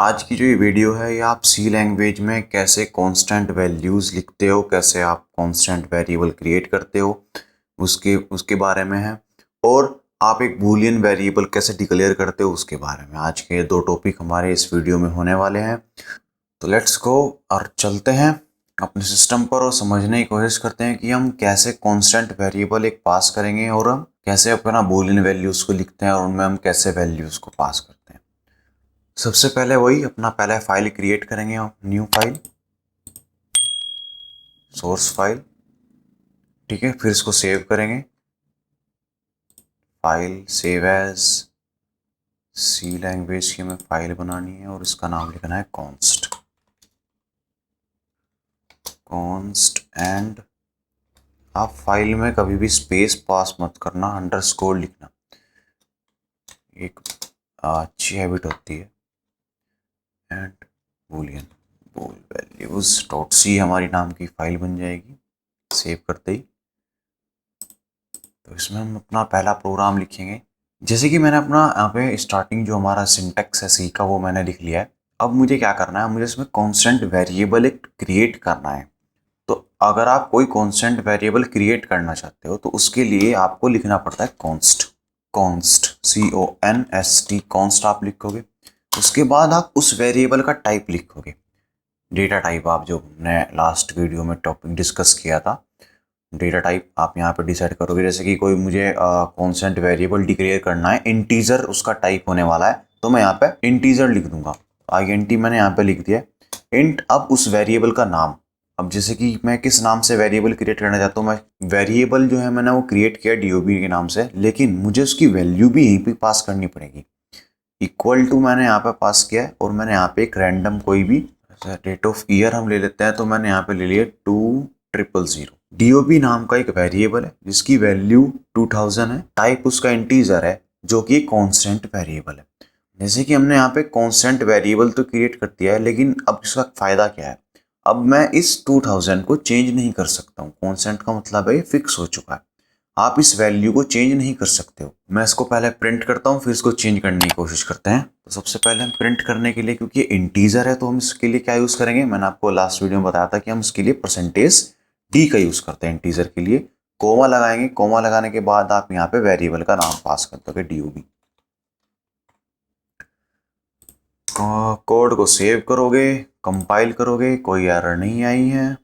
आज की जो ये वीडियो है ये आप सी लैंग्वेज में कैसे कांस्टेंट वैल्यूज़ लिखते हो, कैसे आप कांस्टेंट वेरिएबल क्रिएट करते हो उसके उसके बारे में है। और आप एक बूलियन वेरिएबल कैसे डिक्लेयर करते हो उसके बारे में आज के दो टॉपिक हमारे इस वीडियो में होने वाले हैं। तो लेट्स गो और चलते हैं अपने सिस्टम पर और समझने की कोशिश करते हैं कि हम कैसे कांस्टेंट वेरिएबल एक पास करेंगे और हम कैसे अपना बूलियन वैल्यूज़ को लिखते हैं और उनमें हम कैसे वैल्यूज़ को पास करते हैं। सबसे पहले वही अपना पहले फाइल क्रिएट करेंगे हम, न्यू फाइल, सोर्स फाइल। ठीक है, फिर इसको सेव करेंगे, फाइल सेव एज सी लैंग्वेज की हमें फाइल बनानी है और इसका नाम लिखना है कॉन्स्ट एंड आप फाइल में कभी भी स्पेस पास मत करना, अंडरस्कोर लिखना, एक अच्छी हैबिट होती है। And boolean bool values dot C हमारी नाम की फाइल बन जाएगी सेव करते ही। तो इसमें हम अपना पहला प्रोग्राम लिखेंगे। जैसे कि मैंने अपना यहाँ पे स्टार्टिंग जो हमारा सिंटेक्स है सी का वो मैंने लिख लिया है। अब मुझे क्या करना है, मुझे इसमें कांस्टेंट वेरिएबल एक क्रिएट करना है। तो अगर आप कोई कांस्टेंट वेरिएबल क्रिएट करना चाहते हो तो उसके लिए आपको लिखना पड़ता है कॉन्स्ट CONST कॉन्स्ट आप लिखोगे। उसके बाद आप उस वेरिएबल का टाइप लिखोगे, डेटा टाइप आप जो हमने लास्ट वीडियो में टॉपिक डिस्कस किया था, डेटा टाइप आप यहाँ पे डिसाइड करोगे। जैसे कि कोई मुझे कॉन्स्टेंट वेरिएबल डिक्लेयर करना है, इंटीजर उसका टाइप होने वाला है, तो मैं यहाँ पे इंटीजर लिख दूंगा। INT मैंने यहाँ पे लिख दिया। इंट अब उस वेरिएबल का नाम, अब जैसे कि मैं किस नाम से वेरिएबल क्रिएट करना चाहता हूँ, मैं वेरिएबल जो है मैंने वो क्रिएट किया DOB के नाम से, लेकिन मुझे उसकी वैल्यू भी यहीं पे पास करनी पड़ेगी। इक्वल टू मैंने यहाँ पे पास किया है और मैंने यहाँ पे एक रैंडम कोई भी डेट ऑफ ईयर हम ले लेते हैं, तो मैंने यहाँ पे ले लिया 2000। DOB नाम का एक वेरिएबल है जिसकी वैल्यू 2000 है, टाइप उसका इंटीजर है जो कि कांस्टेंट वेरिएबल है। जैसे कि हमने यहाँ पे कांस्टेंट वेरिएबल तो क्रिएट कर दिया है, लेकिन अब इसका फायदा क्या है, अब मैं इस 2000 को चेंज नहीं कर सकता हूँ। कांस्टेंट का मतलब है ये फिक्स हो चुका है, आप इस वैल्यू को चेंज नहीं कर सकते हो। मैं इसको पहले प्रिंट करता हूँ फिर इसको चेंज करने की कोशिश करते हैं। तो सबसे पहले हम प्रिंट करने के लिए, क्योंकि ये इंटीजर है, तो हम इसके लिए क्या यूज करेंगे, मैंने आपको लास्ट वीडियो में बताया था कि हम इसके लिए %d का यूज करते हैं इंटीजर के लिए। कोमा लगाएंगे, कोमा लगाने के बाद आप यहाँ पे वेरिएबल का नाम पास कर दोगे DOB। कोड को सेव करोगे, कंपाइल करोगे, कोई एरर नहीं आई है,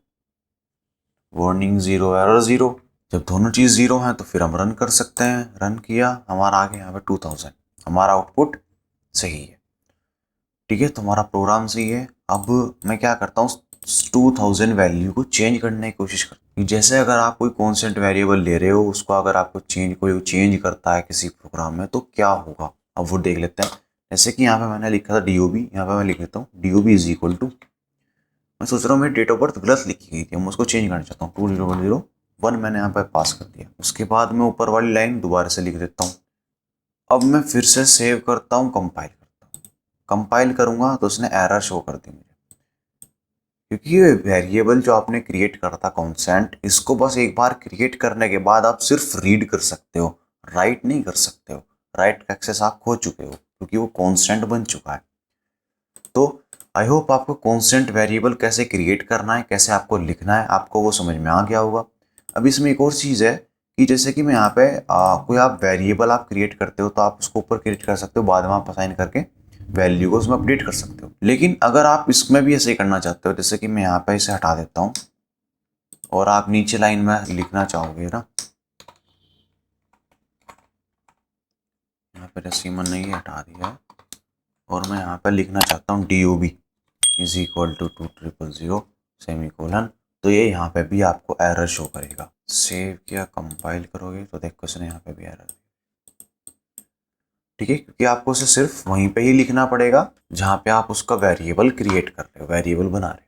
वार्निंग 0 एरर 0। जब दोनों चीज़ 0 हैं तो फिर हम रन कर सकते हैं। रन किया, हमारा आ गया यहाँ पे 2000, हमारा आउटपुट सही है। ठीक है, तो हमारा प्रोग्राम सही है। अब मैं क्या करता हूँ, 2000 वैल्यू को चेंज करने की कोशिश करता हूँ। जैसे अगर आप कोई कॉन्स्टेंट वेरिएबल ले रहे हो, उसको अगर आपको कोई चेंज करता है किसी प्रोग्राम में तो क्या होगा, अब वो देख लेते हैं। जैसे कि यहाँ पे मैंने लिखा था DOB, यहाँ पे मैं लिख लेता हूँ DOB इज इक्वल टू, मैं सोच रहा हूँ मेरी डेट ऑफ बर्थ गलत लिखी गई थी, मैं उसको चेंज करना चाहता हूँ, 2001 मैंने यहाँ पर पास कर दिया। उसके बाद मैं ऊपर वाली लाइन दोबारा से लिख देता हूँ। अब मैं फिर से सेव करता हूँ, कंपाइल करता हूँ। कंपाइल करूँगा तो उसने एरर शो कर दी मुझे, क्योंकि ये वेरिएबल जो आपने क्रिएट करा था कॉन्स्टेंट, इसको बस एक बार क्रिएट करने के बाद आप सिर्फ रीड कर सकते हो, राइट नहीं कर सकते हो। राइट का एक्सेस आप खो चुके हो क्योंकि वो कॉन्स्टेंट बन चुका है। तो आई होप आपको कांस्टेंट वेरिएबल कैसे क्रिएट करना है, कैसे आपको लिखना है, आपको वो समझ में आ गया होगा। अब इसमें एक और चीज़ है कि जैसे कि मैं यहाँ पे कोई आप वेरिएबल आप क्रिएट करते हो तो आप उसको ऊपर क्रिएट कर सकते हो, बाद में आप असाइन करके वैल्यू को उसमें अपडेट कर सकते हो। लेकिन अगर आप इसमें भी ऐसे करना चाहते हो, जैसे कि मैं यहाँ पे इसे हटा देता हूँ और आप नीचे लाइन में लिखना चाहोगे ना, यहाँ पे रेसिमन नहीं हटा दिया है, और मैं यहाँ पर लिखना चाहता हूँ DOB is equal to 2000 semicolon, तो ये यहाँ पे भी आपको एरर शो करेगा। सेव किया, कंपाइल करोगे तो देखो इसने यहाँ पे भी एरर। ठीक है, क्योंकि आपको उसे सिर्फ वहीं पे ही लिखना पड़ेगा जहाँ पे आप उसका वेरिएबल क्रिएट कर रहे हो, वेरिएबल बना रहे हो।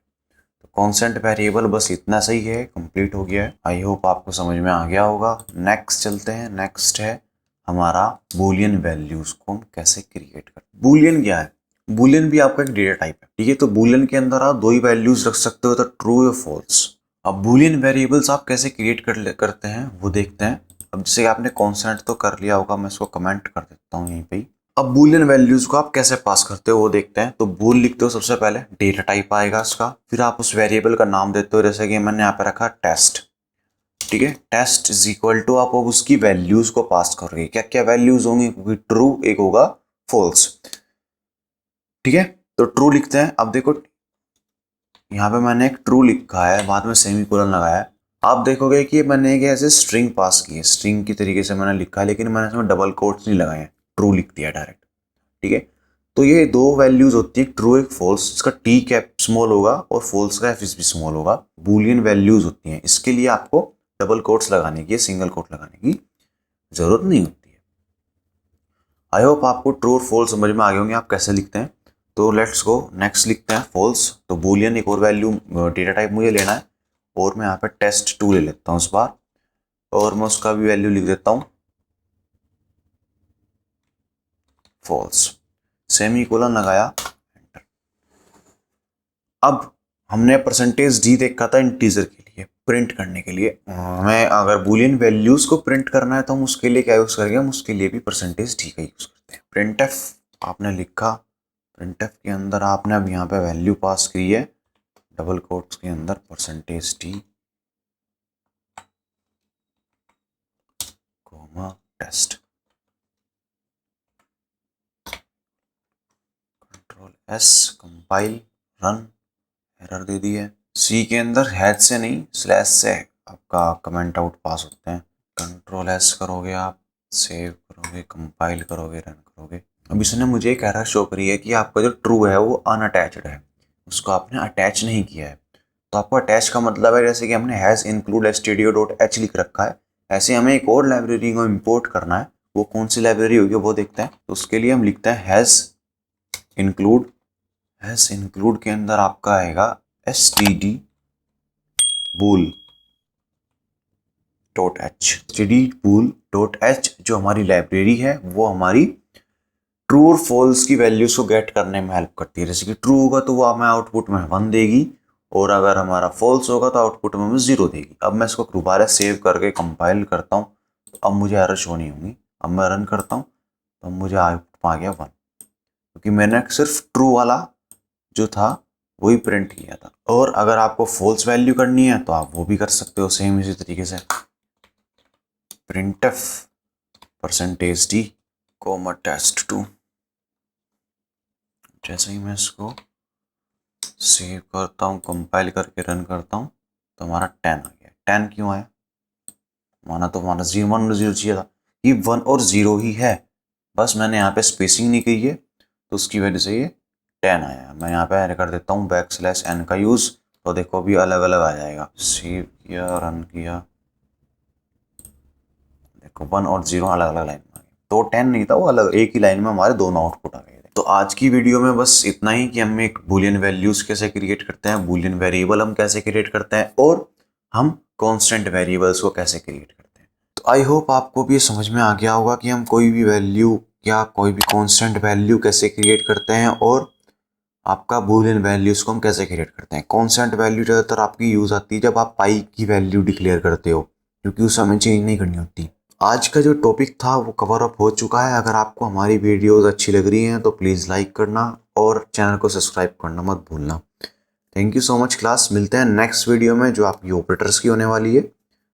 तो कॉन्स्टेंट वेरिएबल बस इतना सही है, कंप्लीट हो गया है। आई होप आपको समझ में आ गया होगा। नेक्स्ट चलते हैं। नेक्स्ट है हमारा बूलियन वैल्यूज को हम कैसे क्रिएट कर। बूलियन क्या है, बूलियन भी आपका एक डेटा टाइप है। ठीक है, तो बूलियन के अंदर आप दो ही वैल्यूज रख सकते हो, तो ट्रू या फॉल्स। अब बूलियन वेरिएबल्स आप कैसे क्रिएट करते हैं वो देखते हैं। अब जैसे आपने कॉन्स्टेंट तो कर लिया होगा, मैं इसको कमेंट कर देता हूँ यहीं पे ही। अब बूलियन वैल्यूज को आप कैसे पास करते हो वो देखते हैं। तो बूल लिखते हो सबसे पहले, डेटा टाइप आएगा उसका, फिर आप उस वेरिएबल का नाम देते हो, जैसे कि मैंने यहाँ पे रखा टेस्ट। ठीक है, टेस्ट इज इक्वल टू आप उसकी वैल्यूज को पास करोगे। क्या क्या वैल्यूज होंगी, क्योंकि ट्रू एक होगा फॉल्स। ठीक है, तो ट्रू लिखते हैं। अब देखो यहाँ पे मैंने एक ट्रू लिखा है, बाद में सेमीकोलन लगाया है। आप देखोगे कि मैंने एक ऐसे स्ट्रिंग पास की है, स्ट्रिंग की तरीके से मैंने लिखा है, लेकिन मैंने इसमें डबल कोट्स नहीं लगाए हैं, ट्रू लिख दिया डायरेक्ट। ठीक है, तो ये दो वैल्यूज होती है, ट्रू एक फॉल्स, इसका टी कैप स्मॉल होगा और फॉल्स का एफ भी स्मॉल होगा। बूलियन वैल्यूज होती हैं, इसके लिए आपको डबल कोट्स लगाने की, सिंगल कोट लगाने की जरूरत नहीं होती है। आई होप आपको ट्रू और फॉल्स समझ में आ गए होंगे आप कैसे लिखते हैं। तो लेट्स गो, नेक्स्ट लिखते हैं फॉल्स। तो बूलियन एक और वैल्यू डेटा टाइप मुझे लेना है, और मैं यहाँ पे test2 ले लेता हूँ इस बार, और मैं उसका भी वैल्यू लिख देता हूँ फॉल्स, सेमीकोलन लगाया, एंटर। अब हमने परसेंटेज डी देखा था इंटीजर के लिए प्रिंट करने के लिए। मैं अगर बूलियन वैल्यूज को प्रिंट करना है तो हम उसके लिए क्या यूज करेंगे, हम उसके लिए भी परसेंटेज डी का यूज करते हैं। प्रिंट एफ आपने लिखा, प्रिंट एफ के अंदर आपने अब यहाँ पे वैल्यू पास की है, डबल कोट्स के अंदर percentage D comma test, control S, compile, run, error दे दी है। सी के अंदर हैज से नहीं स्लैश से आपका कमेंट आउट पास होते हैं। कंट्रोल एस करोगे आप, सेव करोगे, कंपाइल करोगे, रन करोगे। अब इसने मुझे एक एरर शो करी है कि आपका जो ट्रू है वो अनअटैच्ड है, उसको आपने अटैच नहीं किया है। तो आपको अटैच का मतलब है, जैसे कि हमने हैज इंक्लूड stdio.h लिख रखा है, ऐसे हमें एक और लाइब्रेरी को इंपोर्ट करना है। वो कौन सी लाइब्रेरी होगी वो देखते हैं। तो उसके लिए हम लिखते हैं हैज इंक्लूड, हैज इंक्लूड के अंदर आपका आएगा std bool .h जो हमारी लाइब्रेरी है वो हमारी ट्रू और फॉल्स की वैल्यूज को गेट करने में हेल्प करती है। जैसे कि ट्रू होगा तो वो हमें आउटपुट में 1 देगी, और अगर हमारा फॉल्स होगा तो आउटपुट में हमें 0 देगी। अब मैं इसको दोबारा सेव करके कंपाइल करता हूँ, तो अब मुझे एरर शो नहीं होंगी। अब मैं रन करता हूँ तो मुझे आउटपुट आ गया 1, क्योंकि मैंने सिर्फ ट्रू वाला जो था वही प्रिंट किया था। और अगर आपको फॉल्स वैल्यू करनी है तो आप वो भी कर सकते हो सेम इसी तरीके से। printf percentage D coma test2, जैसे ही मैं इसको सेव करता हूँ, कंपाइल करके रन करता हूँ, तो हमारा 10 आ गया। 10 क्यों आया, माना तो हमारा 0 1 0 चाहिए था, ये 1 और 0 ही है, बस मैंने यहाँ पे स्पेसिंग नहीं की है तो उसकी वजह से ये 10 आया। मैं यहाँ पे कर देता हूँ \n का यूज़, तो देखो अभी अलग अलग आ जाएगा। सेव किया, रन किया, देखो 1 और 0 अलग अलग लाइन में आ गए। तो 10 नहीं था, वो अलग एक ही लाइन में हमारे दोनों आउटपुट आ गए थे। तो आज की वीडियो में बस इतना ही कि हम एक बूलियन वैल्यूज कैसे क्रिएट करते हैं, बूलियन वेरिएबल हम कैसे क्रिएट करते हैं, और हम कांस्टेंट वेरिएबल्स को कैसे क्रिएट करते हैं। तो आई होप आपको भी ये समझ में आ गया होगा कि हम कोई भी वैल्यू या कोई भी कांस्टेंट वैल्यू कैसे क्रिएट करते हैं, और आपका बूलियन वैल्यूज को हम कैसे क्रिएट करते हैं। कांस्टेंट वैल्यू ज़्यादातर आपकी यूज़ आती है जब आप पाई की वैल्यू डिक्लेयर करते हो, क्योंकि उस समय चेंज नहीं करनी होती। आज का जो टॉपिक था वो कवर अप हो चुका है। अगर आपको हमारी वीडियोस अच्छी लग रही हैं तो प्लीज़ लाइक करना और चैनल को सब्सक्राइब करना मत भूलना। Thank you so much class, मिलते हैं नेक्स्ट वीडियो में जो आपकी ऑपरेटर्स की होने वाली है।